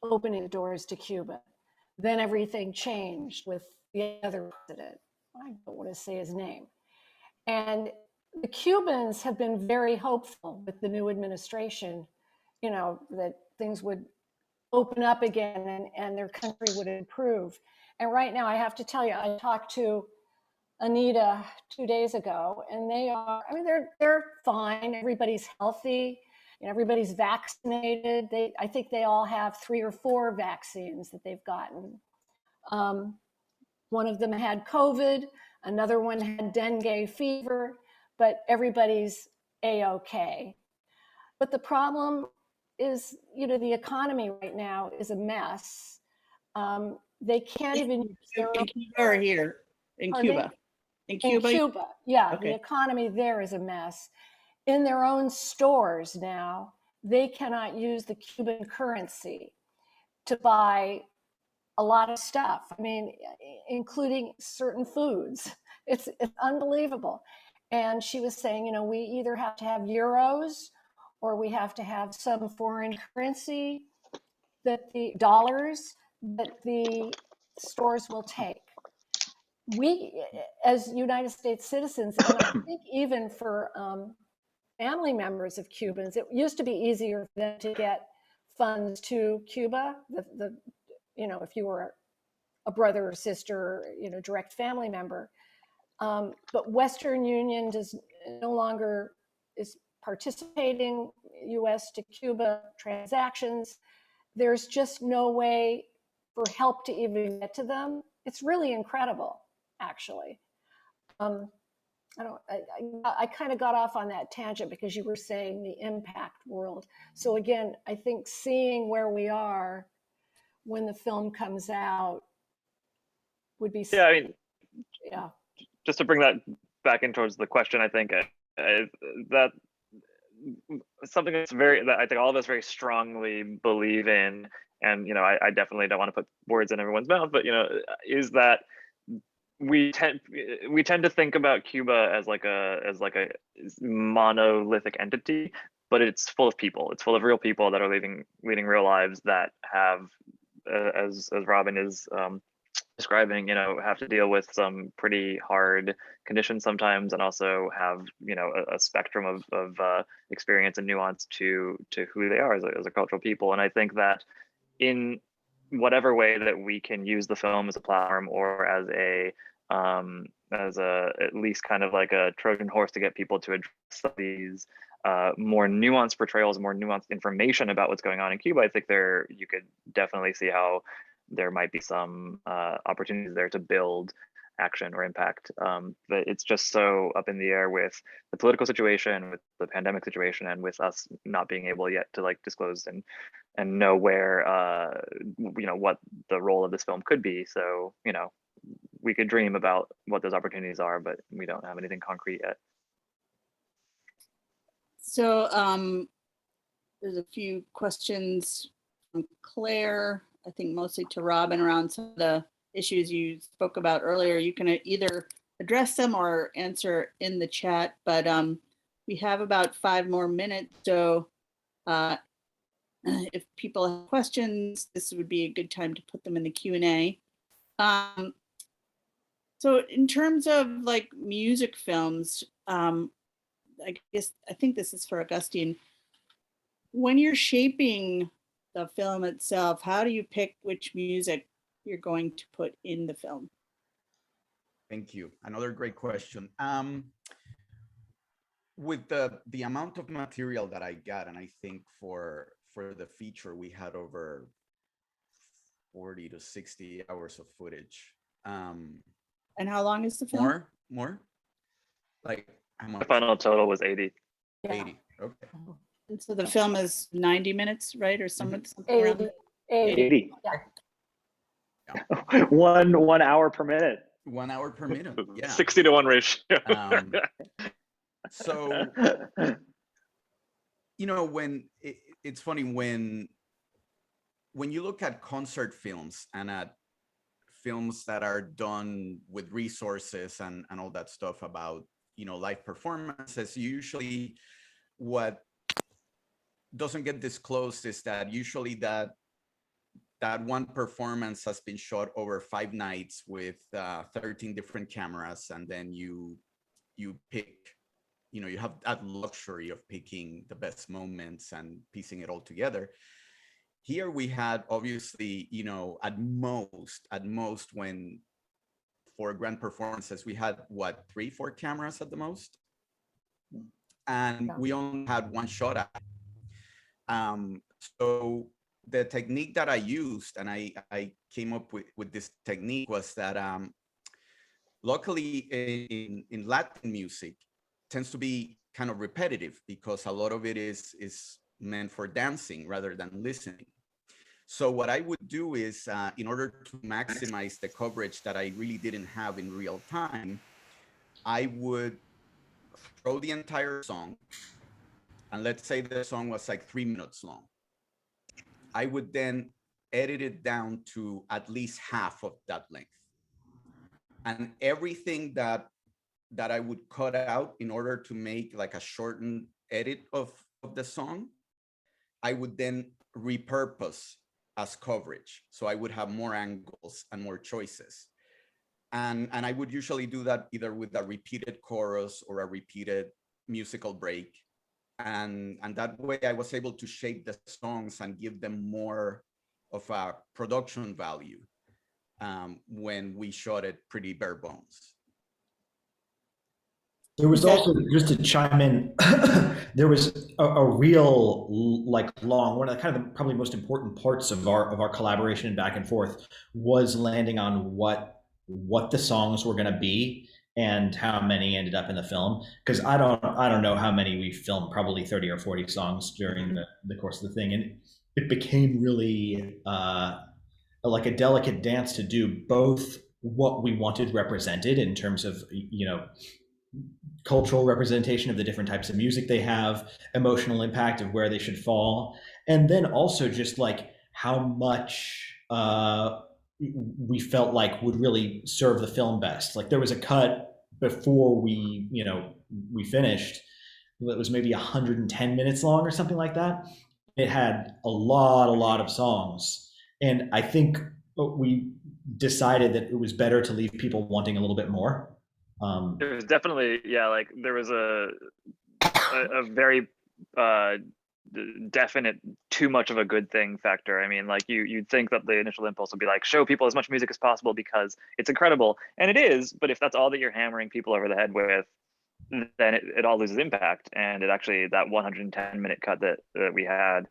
opening the doors to Cuba. Then everything changed with the other president. I don't want to say his name. And the Cubans have been very hopeful with the new administration, that things would open up again and their country would improve. And right now, I have to tell you, I talked to Anita 2 days ago, and they're fine. Everybody's healthy, everybody's vaccinated. I think they all have 3 or 4 vaccines that they've gotten. One of them had COVID, another one had dengue fever, but everybody's A-okay. But the problem is, the economy right now is a mess. They can't even use their In Cuba or here? In Cuba? In Cuba, yeah, Okay. The economy there is a mess. In their own stores now, they cannot use the Cuban currency to buy a lot of stuff. I mean, including certain foods. It's unbelievable. And she was saying, we either have to have euros or we have to have some foreign currency dollars that the stores will take. We, as United States citizens, and I think even for family members of Cubans, it used to be easier for them to get funds to Cuba. If you were a brother or sister, direct family member. But Western Union no longer is participating U.S. to Cuba transactions. There's just no way for help to even get to them. It's really incredible, actually. I kind of got off on that tangent because you were saying the impact world. So again, I think seeing where we are when the film comes out would be. Yeah, I mean, yeah. Just to bring that back in towards the question, I think that something that I think all of us very strongly believe in, and I definitely don't want to put words in everyone's mouth, but is that we tend to think about Cuba as like a monolithic entity, but it's full of people. It's full of real people that are leading real lives that have, as Robin is describing, have to deal with some pretty hard conditions sometimes, and also have a spectrum of experience and nuance to who they are as a cultural people. And I think that in whatever way that we can use the film as a platform or as at least kind of like a Trojan horse to get people to address these more nuanced portrayals, more nuanced information about what's going on in Cuba, I think you could definitely see how there might be some opportunities there to build action or impact. But it's just so up in the air with the political situation, with the pandemic situation, and with us not being able yet to disclose and know where what the role of this film could be. So we could dream about what those opportunities are, but we don't have anything concrete yet. So there's a few questions from Claire, I think mostly to Robin, around some of the issues you spoke about earlier. You can either address them or answer in the chat, but we have about 5 more minutes. So if people have questions, this would be a good time to put them in the Q&A. So in terms of music films, I think this is for Augustine. When you're shaping the film itself, how do you pick which music you're going to put in the film? Thank you. Another great question. With the amount of material that I got, and I think for the feature, we had over 40 to 60 hours of footage. And how long is the film? More? Like how much? The final total was 80. 80. Okay. And so the film is 90 minutes, right? Or something around 80. 80. Yeah. 1 hour per minute. 1 hour per minute. Yeah. 60-to-1 ratio. So, you know, when it's funny when you look at concert films and at films that are done with resources and all that stuff about, you know, live performances, usually what doesn't get disclosed is that usually that one performance has been shot over 5 nights with 13 different cameras, and then you pick, you know, you have that luxury of picking the best moments and piecing it all together. Here we had, obviously, you know, at most when for grand performances, we had what, 3-4 cameras at the most, and we only had one shot at it. So the technique that I used, and I came up with this technique, was that luckily in Latin music tends to be kind of repetitive because a lot of it is meant for dancing rather than listening. So what I would do is, in order to maximize the coverage that I really didn't have in real time, I would throw the entire song, and let's say the song was like 3 minutes long. I would then edit it down to at least half of that length. And everything that I would cut out in order to make like a shortened edit of the song, I would then repurpose as coverage. So I would have more angles and more choices. And I would usually do that either with a repeated chorus or a repeated musical break. And that way I was able to shape the songs and give them more of a production value when we shot it pretty bare bones. There was also, just to chime in, there was a real, like, long, one of the kind of the probably most important parts of our collaboration back and forth was landing on what the songs were going to be and how many ended up in the film. Because I don't know how many we filmed, probably 30 or 40 songs during the course of the thing, and it became really like a delicate dance to do both what we wanted represented in terms of, you know, cultural representation of the different types of music they have, emotional impact of where they should fall, and then also just like how much we felt like would really serve the film best. Like there was a cut before we finished that was maybe 110 minutes long or something like that. It had a lot of songs, and I think we decided that it was better to leave people wanting a little bit more. There was definitely, like there was a very definite too much of a good thing factor. I mean, like you'd think that the initial impulse would be like, show people as much music as possible because it's incredible, and it is. But if that's all that you're hammering people over the head with, then it all loses impact. And it actually, that 110-minute cut that we had,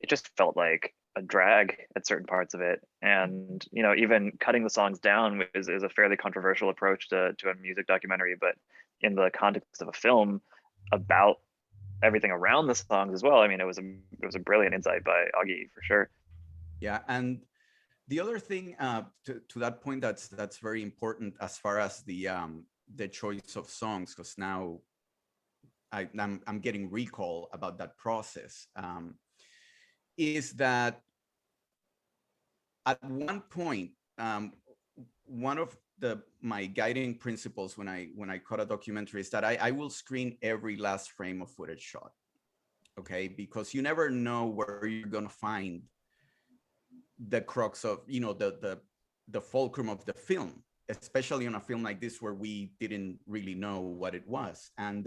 it just felt like a drag at certain parts of it. And even cutting the songs down is a fairly controversial approach to a music documentary, but in the context of a film about everything around the songs as well, I mean, it was a brilliant insight by Augie, for sure. Yeah, and the other thing to that point that's very important as far as the choice of songs, because now I'm getting recall about that process, is that at one point, one of my guiding principles when I cut a documentary is that I will screen every last frame of footage shot, okay? Because you never know where you're gonna find the crux of, the fulcrum of the film, especially on a film like this where we didn't really know what it was. And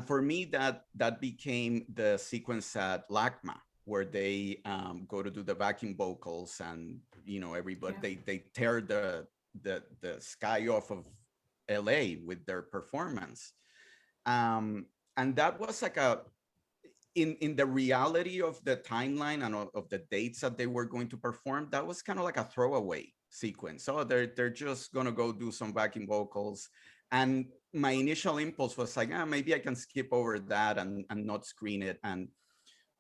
for me, that became the sequence at LACMA, where they go to do the backing vocals, and everybody, they tear the sky off of LA with their performance, and that was like in the reality of the timeline and of the dates that they were going to perform, that was kind of like a throwaway sequence. So they're just gonna go do some backing vocals, And my initial impulse was like, maybe I can skip over that and not screen it.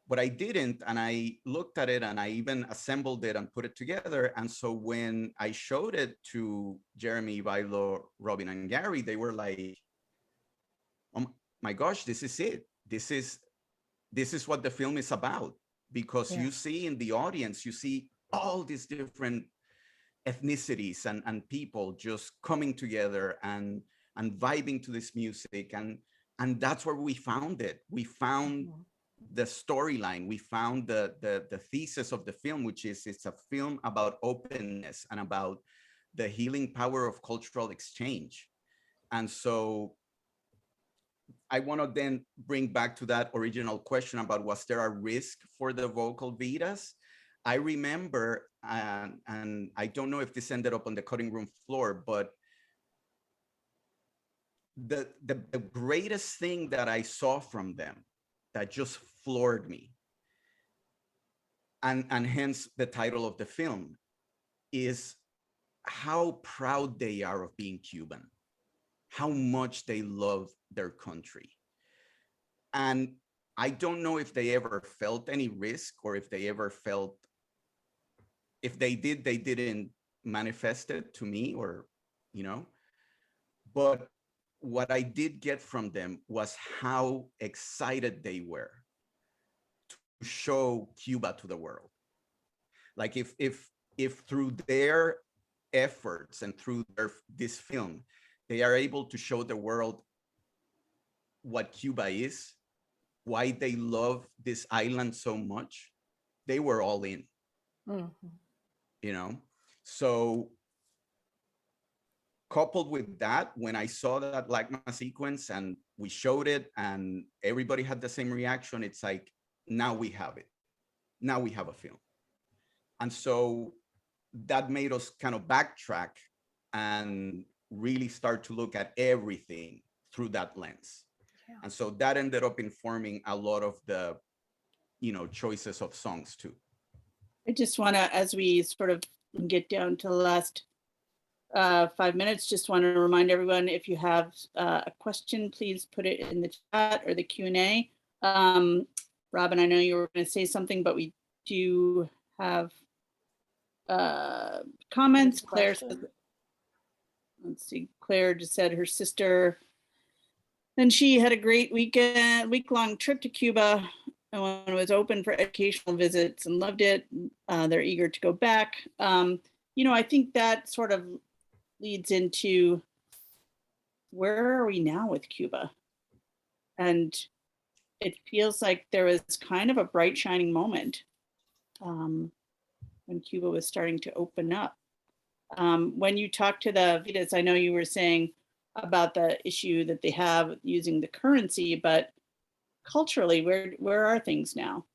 But I didn't. And I looked at it and I even assembled it and put it together. And so when I showed it to Jeremy, Vilo, Robin, and Gary, they were like, oh my gosh, this is it. This is what the film is about. Because you see in the audience, you see all these different ethnicities and people just coming together and vibing to this music. And that's where we found it. We found the storyline. We found the thesis of the film, which is it's a film about openness and about the healing power of cultural exchange. And so I want to then bring back to that original question about was there a risk for the vocal vitas? I remember, and I don't know if this ended up on the cutting room floor, but the greatest thing that I saw from them that just floored me, and hence the title of the film, is how proud they are of being Cuban, how much they love their country. And I don't know if they ever felt any risk, or if they ever felt, if they did, they didn't manifest it to me, or, but what I did get from them was how excited they were to show Cuba to the world. Like if through their efforts and through this film, they are able to show the world what Cuba is, why they love this island so much, they were all in. So coupled with that, when I saw that LACMA sequence and we showed it and everybody had the same reaction, it's like, now we have it. Now we have a film. And so that made us kind of backtrack and really start to look at everything through that lens. And so that ended up informing a lot of the, choices of songs too. I just want to, as we sort of get down to the last 5 minutes, just want to remind everyone, if you have a question, please put it in the chat or the Q&A. Robin, I know you were going to say something, but we do have comments. Claire says, let's see, Claire just said her sister, and she had a great week-long trip to Cuba, and when it was open for educational visits and loved it. They're eager to go back. I think that sort of leads into, where are we now with Cuba? And it feels like there was kind of a bright shining moment when Cuba was starting to open up. When you talk to the Vitas, I know you were saying about the issue that they have using the currency, but culturally, where are things now?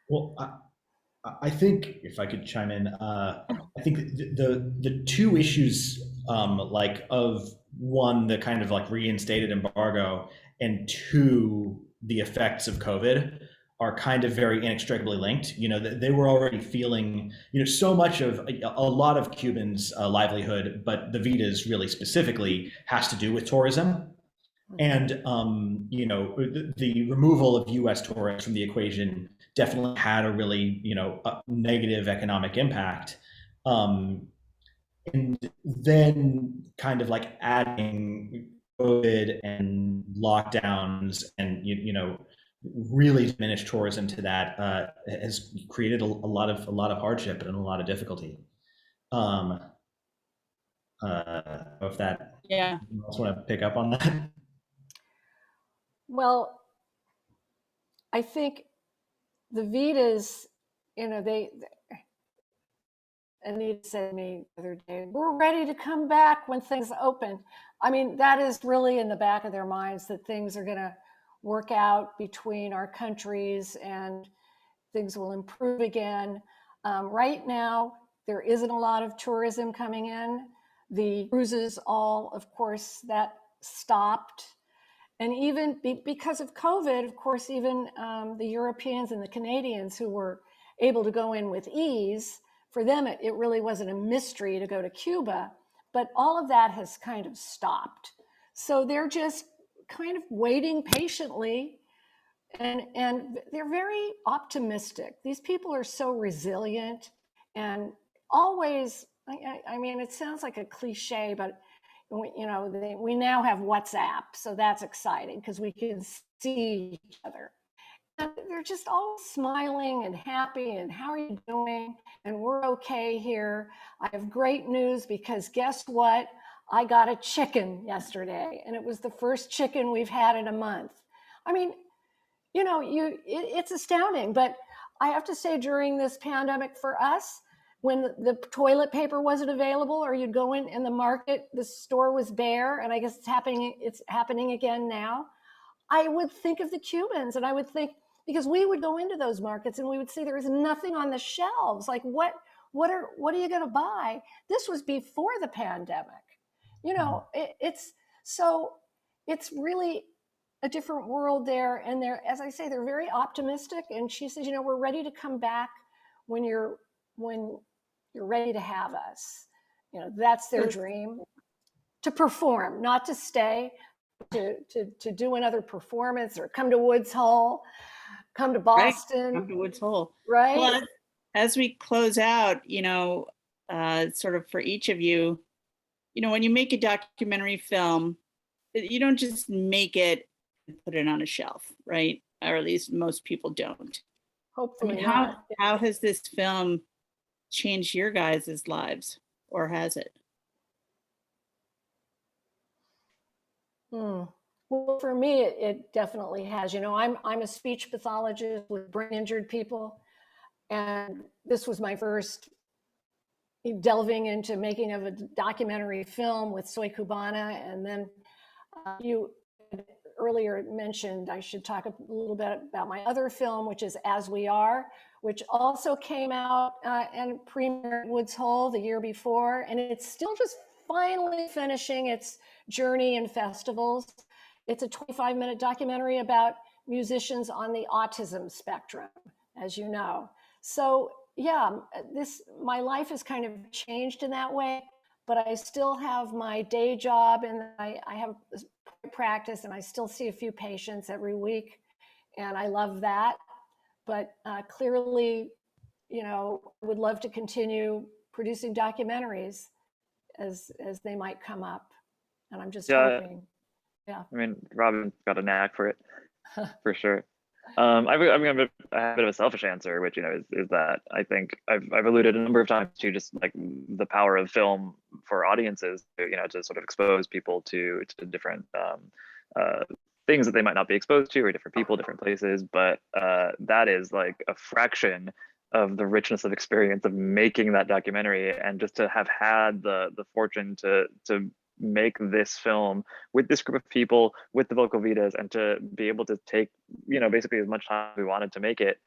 Well, I think, if I could chime in, I think the two issues, of one, the kind of like reinstated embargo, and two, the effects of COVID, are kind of very inextricably linked. They were already feeling, so much of a lot of Cubans' livelihood, but the Vitas really specifically has to do with tourism. And the removal of U.S. tourists from the equation definitely had a really negative economic impact. And then kind of like adding COVID and lockdowns and really diminished tourism to that has created a lot of hardship and a lot of difficulty. If that, yeah, you also want to pick up on that? Well, I think the Vitas, Anita said to me the other day, we're ready to come back when things open. I mean, that is really in the back of their minds, that things are going to work out between our countries and things will improve again. Right now, there isn't a lot of tourism coming in. The cruises all, of course, that stopped. And even because of COVID, of course, even the Europeans and the Canadians who were able to go in with ease, for them, it really wasn't a mystery to go to Cuba. but all of that has kind of stopped. So they're just kind of waiting patiently, and they're very optimistic. These people are so resilient and always, I mean, it sounds like a cliche, but we now have WhatsApp, so that's exciting because we can see each other. And they're just all smiling and happy, and how are you doing? And we're okay here. I have great news, because guess what? I got a chicken yesterday, and it was the first chicken we've had in a month. I mean, it's astounding. But I have to say, during this pandemic for us, when the toilet paper wasn't available, or you'd go in the market, the store was bare, and I guess it's happening again now. I would think of the Cubans, and I would think, because we would go into those markets and we would see there was nothing on the shelves. Like, what are you going to buy? This was before the pandemic. It's really a different world there. And they're, as I say, they're very optimistic. And she says, we're ready to come back when you're ready to have us. That's their dream, to perform, not to stay, to do another performance, or come to Woods Hole, come to Boston. Right. Come to Woods Hole. Right. Well, as we close out, sort of for each of you, when you make a documentary film, you don't just make it and put it on a shelf, right? Or at least most people don't. Hopefully not. How has this film changed your guys' lives, or has it? Well, for me, it definitely has. I'm a speech pathologist with brain injured people, and this was my first delving into making of a documentary film with Soy Cubana. And then you earlier mentioned I should talk a little bit about my other film, which is As We Are, which also came out and premiered at Woods Hole the year before, and it's still just finally finishing its journey in festivals. It's a 25-minute documentary about musicians on the autism spectrum, as you know. So yeah, my life has kind of changed in that way, but I still have my day job, and I have practice, and I still see a few patients every week, and I love that. But clearly, would love to continue producing documentaries as they might come up. And I'm just hoping. Yeah. I mean, Robin got a knack for it, for sure. I have a bit of a selfish answer, which is that I think I've alluded a number of times to just like the power of film for audiences, to sort of expose people to different things that they might not be exposed to, or different people, different places. But that is like a fraction of the richness of experience of making that documentary, and just to have had the fortune to make this film with this group of people, with the Vocal Vitas, and to be able to take basically as much time as we wanted to make it.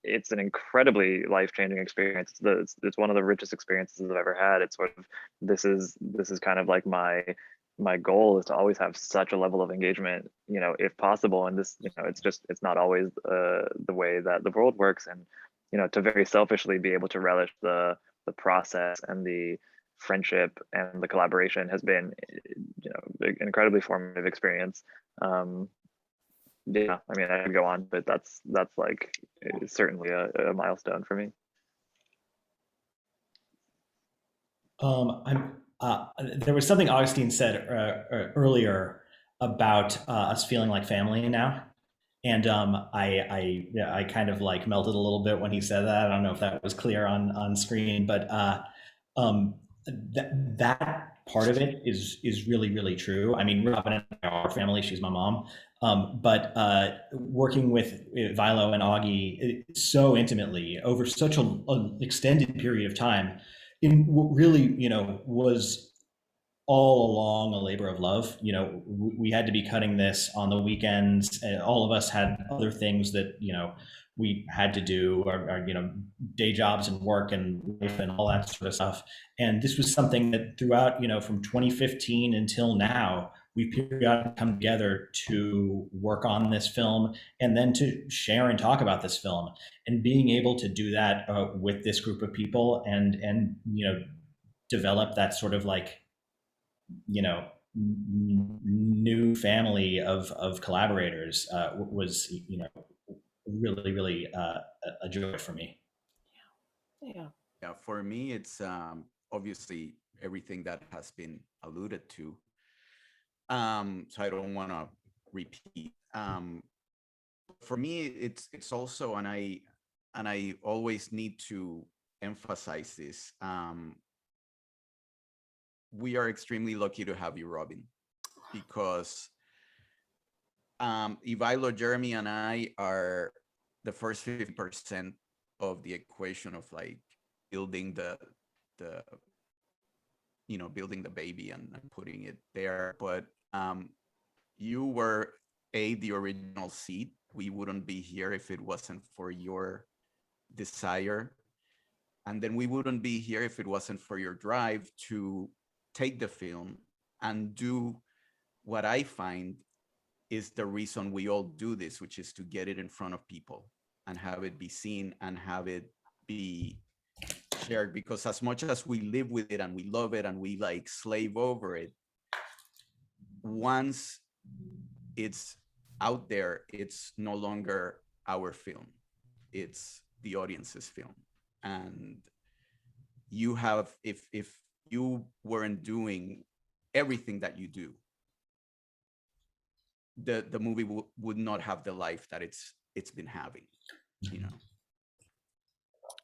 It's an incredibly life-changing experience. It's one of the richest experiences I've ever had. It's sort of this is kind of like my goal, is to always have such a level of engagement, if possible. And this, it's not always the way that the world works. And to very selfishly be able to relish the process and the friendship and the collaboration has been an incredibly formative experience. Yeah, I mean, I could go on, but that's like certainly a milestone for me. There was something Augustine said earlier about us feeling like family now. And I kind of like melted a little bit when he said that. I don't know if that was clear on screen, but that part of it is really, really true. I mean, Robin and I are family. She's my mom. But working with Vilo and Augie so intimately over such an extended period of time, in what really, was all along a labor of love. We had to be cutting this on the weekends, and all of us had other things that, we had to do, our day jobs and work and life and all that sort of stuff. And this was something that throughout, from 2015 until now, we periodically come together to work on this film, and then to share and talk about this film. And being able to do that with this group of people, and develop that sort of like, new family of collaborators was, really, really a joy for me. Yeah. Yeah, for me, it's obviously everything that has been alluded to. So I don't want to repeat. For me, it's also, and I always need to emphasize this. We are extremely lucky to have you, Robin, because Ivailo, Jeremy, and I are the first 50% of the equation of like building the building the baby and putting it there. But you were the original seed. We wouldn't be here if it wasn't for your desire, and then we wouldn't be here if it wasn't for your drive to take the film and do what I find is the reason we all do this, which is to get it in front of people and have it be seen and have it be shared. Because as much as we live with it and we love it and we like slave over it, once it's out there, it's no longer our film, it's the audience's film. And you have, if you weren't doing everything that you do, the movie would not have the life that it's been having,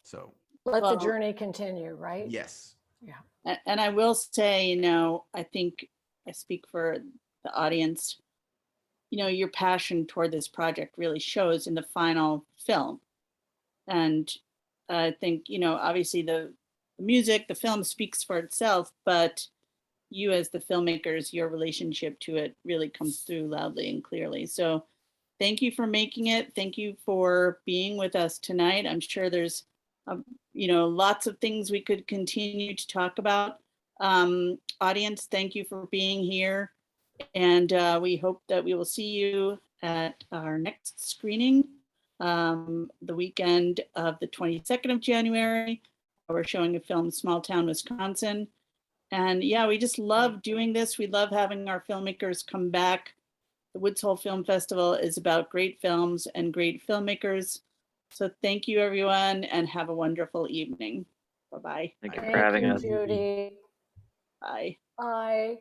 so Let the Well, journey continue, right? yes. Yeah. And I will say, I think I speak for the audience, your passion toward this project really shows in the final film. And I think, obviously the music, the film speaks for itself, but you as the filmmakers, your relationship to it really comes through loudly and clearly. So thank you for making it. Thank you for being with us tonight. I'm sure there's, lots of things we could continue to talk about. Audience, thank you for being here. And we hope that we will see you at our next screening, the weekend of the 22nd of January. We're showing a film, Small Town, Wisconsin. And yeah, we just love doing this. We love having our filmmakers come back. The Woods Hole Film Festival is about great films and great filmmakers. So thank you, everyone, and have a wonderful evening. Bye-bye. Thank you for having us. Judy. Bye. Bye.